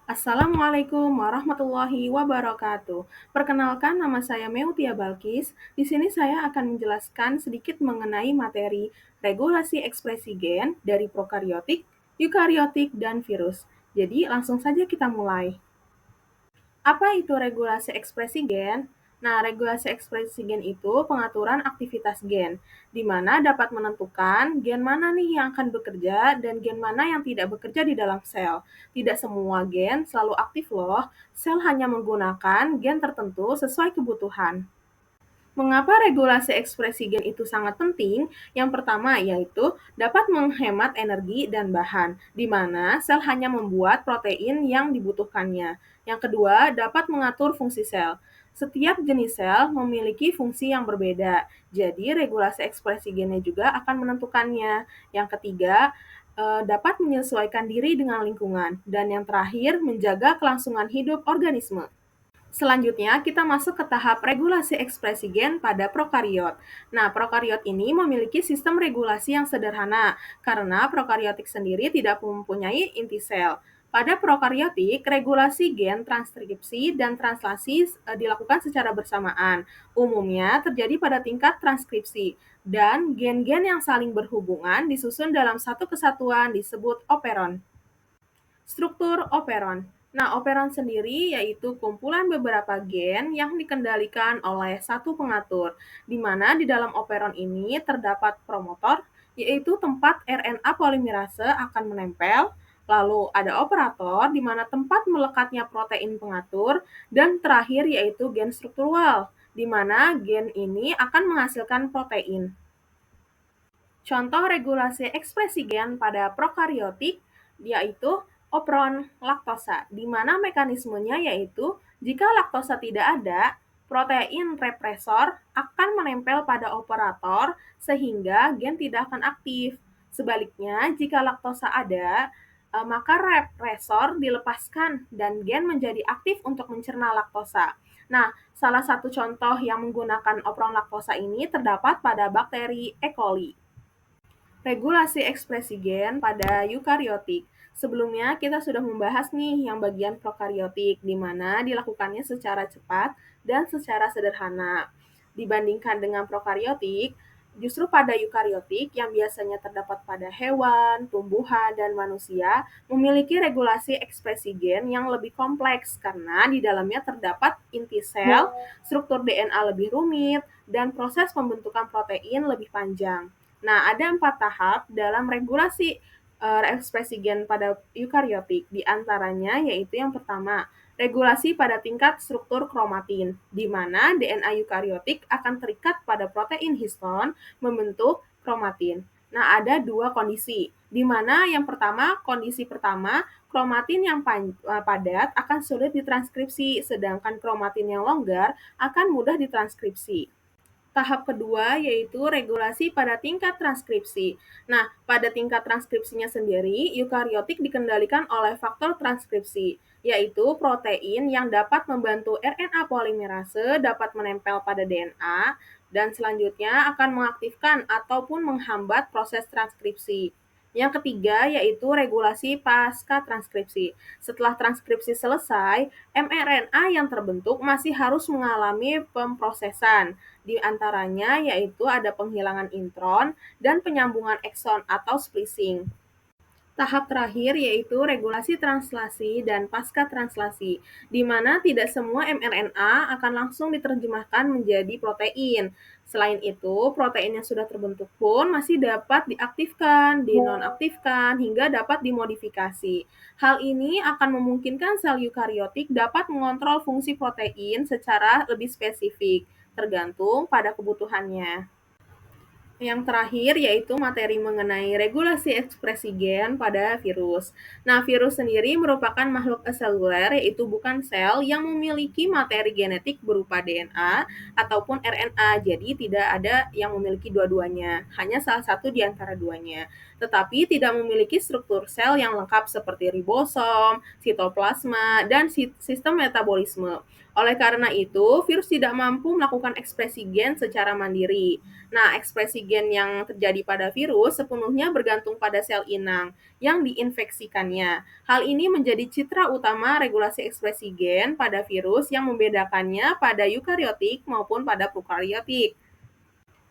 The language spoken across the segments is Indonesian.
Assalamualaikum warahmatullahi wabarakatuh. Perkenalkan, nama saya Meutia Balkis. Di sini saya akan menjelaskan sedikit mengenai materi regulasi ekspresi gen dari prokariotik, eukariotik, dan virus. Jadi, langsung saja kita mulai. Apa itu regulasi ekspresi gen? Nah, regulasi ekspresi gen itu pengaturan aktivitas gen, di mana dapat menentukan gen mana nih yang akan bekerja dan gen mana yang tidak bekerja di dalam sel. Tidak semua gen selalu aktif loh, sel hanya menggunakan gen tertentu sesuai kebutuhan. Mengapa regulasi ekspresi gen itu sangat penting? Yang pertama yaitu dapat menghemat energi dan bahan, di mana sel hanya membuat protein yang dibutuhkannya. Yang kedua, dapat mengatur fungsi sel. Setiap jenis sel memiliki fungsi yang berbeda, jadi regulasi ekspresi gennya juga akan menentukannya. Yang ketiga, dapat menyesuaikan diri dengan lingkungan. Dan yang terakhir, menjaga kelangsungan hidup organisme. Selanjutnya, kita masuk ke tahap regulasi ekspresi gen pada prokariot. Nah, prokariot ini memiliki sistem regulasi yang sederhana, karena prokariotik sendiri tidak mempunyai inti sel. Pada prokariotik, regulasi gen, transkripsi, dan translasi dilakukan secara bersamaan. Umumnya terjadi pada tingkat transkripsi, dan gen-gen yang saling berhubungan disusun dalam satu kesatuan disebut operon. Struktur operon. Nah, operon sendiri yaitu kumpulan beberapa gen yang dikendalikan oleh satu pengatur, di mana di dalam operon ini terdapat promotor, yaitu tempat RNA polimerase akan menempel, lalu ada operator di mana tempat melekatnya protein pengatur, dan terakhir yaitu gen struktural, di mana gen ini akan menghasilkan protein. Contoh regulasi ekspresi gen pada prokariotik yaitu operon laktosa, di mana mekanismenya yaitu jika laktosa tidak ada, protein represor akan menempel pada operator sehingga gen tidak akan aktif. Sebaliknya, jika laktosa ada, maka represor dilepaskan dan gen menjadi aktif untuk mencerna laktosa. Nah, salah satu contoh yang menggunakan operon laktosa ini terdapat pada bakteri E. coli. Regulasi ekspresi gen pada eukariotik. Sebelumnya kita sudah membahas nih yang bagian prokariotik, di mana dilakukannya secara cepat dan secara sederhana. Dibandingkan dengan prokariotik, justru pada eukariotik yang biasanya terdapat pada hewan, tumbuhan, dan manusia, memiliki regulasi ekspresi gen yang lebih kompleks karena di dalamnya terdapat inti sel, struktur DNA lebih rumit, dan proses pembentukan protein lebih panjang. Nah, ada 4 tahap dalam regulasi ekspresi gen pada eukariotik. Di antaranya yaitu yang pertama, regulasi pada tingkat struktur kromatin, di mana DNA eukariotik akan terikat pada protein histon membentuk kromatin. Nah, ada dua kondisi, di mana yang pertama, kondisi pertama, kromatin yang padat akan sulit ditranskripsi, sedangkan kromatin yang longgar akan mudah ditranskripsi. Tahap kedua yaitu regulasi pada tingkat transkripsi. Nah, pada tingkat transkripsinya sendiri, eukariotik dikendalikan oleh faktor transkripsi, yaitu protein yang dapat membantu RNA polimerase dapat menempel pada DNA dan selanjutnya akan mengaktifkan ataupun menghambat proses transkripsi. Yang ketiga yaitu regulasi pasca transkripsi. Setelah transkripsi selesai, mRNA yang terbentuk masih harus mengalami pemprosesan. Di antaranya yaitu ada penghilangan intron dan penyambungan ekson atau splicing. Tahap terakhir yaitu regulasi translasi dan pasca translasi, di mana tidak semua mRNA akan langsung diterjemahkan menjadi protein. Selain itu, protein yang sudah terbentuk pun masih dapat diaktifkan, dinonaktifkan, hingga dapat dimodifikasi. Hal ini akan memungkinkan sel eukariotik dapat mengontrol fungsi protein secara lebih spesifik, tergantung pada kebutuhannya. Yang terakhir yaitu materi mengenai regulasi ekspresi gen pada virus. Nah, virus sendiri merupakan makhluk aseluler, yaitu bukan sel yang memiliki materi genetik berupa DNA ataupun RNA. Jadi tidak ada yang memiliki dua-duanya, hanya salah satu di antara duanya. tetapi tidak memiliki struktur sel yang lengkap seperti ribosom, sitoplasma, dan sistem metabolisme. Oleh karena itu, virus tidak mampu melakukan ekspresi gen secara mandiri. Nah, ekspresi gen yang terjadi pada virus sepenuhnya bergantung pada sel inang yang diinfeksikannya. Hal ini menjadi citra utama regulasi ekspresi gen pada virus yang membedakannya pada eukariotik maupun pada prokariotik.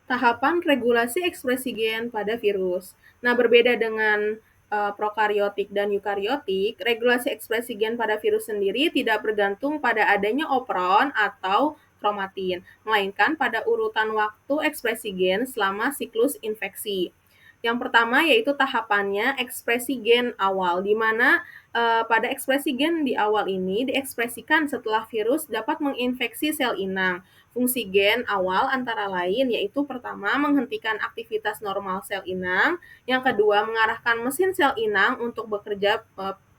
Tahapan regulasi ekspresi gen pada virus. Nah, berbeda dengan prokariotik dan eukariotik, regulasi ekspresi gen pada virus sendiri tidak bergantung pada adanya operon atau kromatin, melainkan pada urutan waktu ekspresi gen selama siklus infeksi. Yang pertama yaitu tahapannya ekspresi gen awal, di mana pada ekspresi gen di awal ini diekspresikan setelah virus dapat menginfeksi sel inang. Fungsi gen awal antara lain yaitu pertama menghentikan aktivitas normal sel inang, yang kedua mengarahkan mesin sel inang untuk bekerja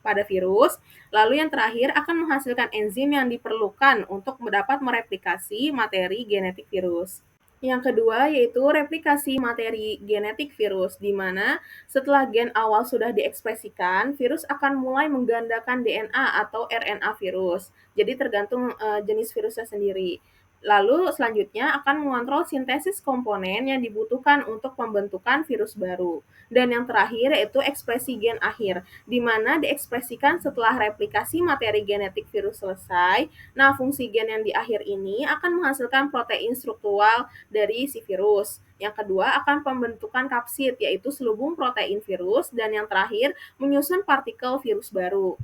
pada virus, lalu yang terakhir akan menghasilkan enzim yang diperlukan untuk dapat mereplikasi materi genetik virus. Yang kedua yaitu replikasi materi genetik virus, di mana setelah gen awal sudah diekspresikan, virus akan mulai menggandakan DNA atau RNA virus. Jadi tergantung jenis virusnya sendiri. Lalu selanjutnya akan mengontrol sintesis komponen yang dibutuhkan untuk pembentukan virus baru. Dan yang terakhir yaitu ekspresi gen akhir, di mana diekspresikan setelah replikasi materi genetik virus selesai. Nah, fungsi gen yang di akhir ini akan menghasilkan protein struktural dari si virus. Yang kedua akan pembentukan kapsid, yaitu selubung protein virus. Dan yang terakhir menyusun partikel virus baru.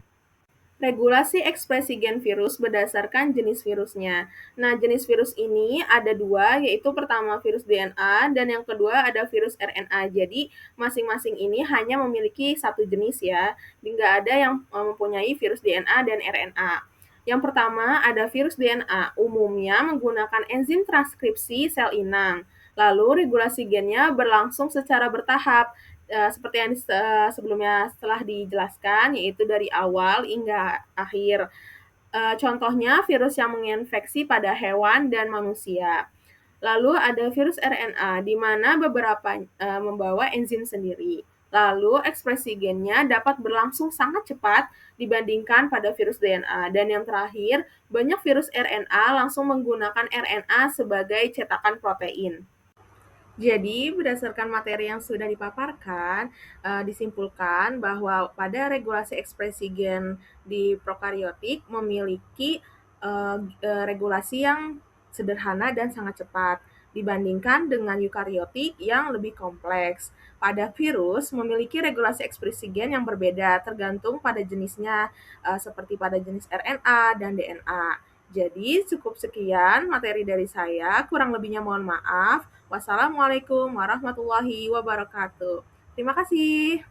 Regulasi ekspresi gen virus berdasarkan jenis virusnya. Nah, jenis virus ini ada dua, yaitu pertama virus DNA dan yang kedua ada virus RNA. Jadi, masing-masing ini hanya memiliki satu jenis ya. Nggak ada yang mempunyai virus DNA dan RNA. Yang pertama ada virus DNA, umumnya menggunakan enzim transkripsi sel inang. Lalu regulasi gennya berlangsung secara bertahap, seperti yang sebelumnya setelah dijelaskan, yaitu dari awal hingga akhir. Contohnya virus yang menginfeksi pada hewan dan manusia. Lalu ada virus RNA, di mana beberapa membawa enzim sendiri. Lalu ekspresi gennya dapat berlangsung sangat cepat dibandingkan pada virus DNA. Dan yang terakhir, banyak virus RNA langsung menggunakan RNA sebagai cetakan protein. Jadi, berdasarkan materi yang sudah dipaparkan, disimpulkan bahwa pada regulasi ekspresi gen di prokariotik memiliki regulasi yang sederhana dan sangat cepat dibandingkan dengan eukariotik yang lebih kompleks. Pada virus memiliki regulasi ekspresi gen yang berbeda tergantung pada jenisnya, seperti pada jenis RNA dan DNA. Jadi cukup sekian materi dari saya, kurang lebihnya mohon maaf. Wassalamualaikum warahmatullahi wabarakatuh. Terima kasih.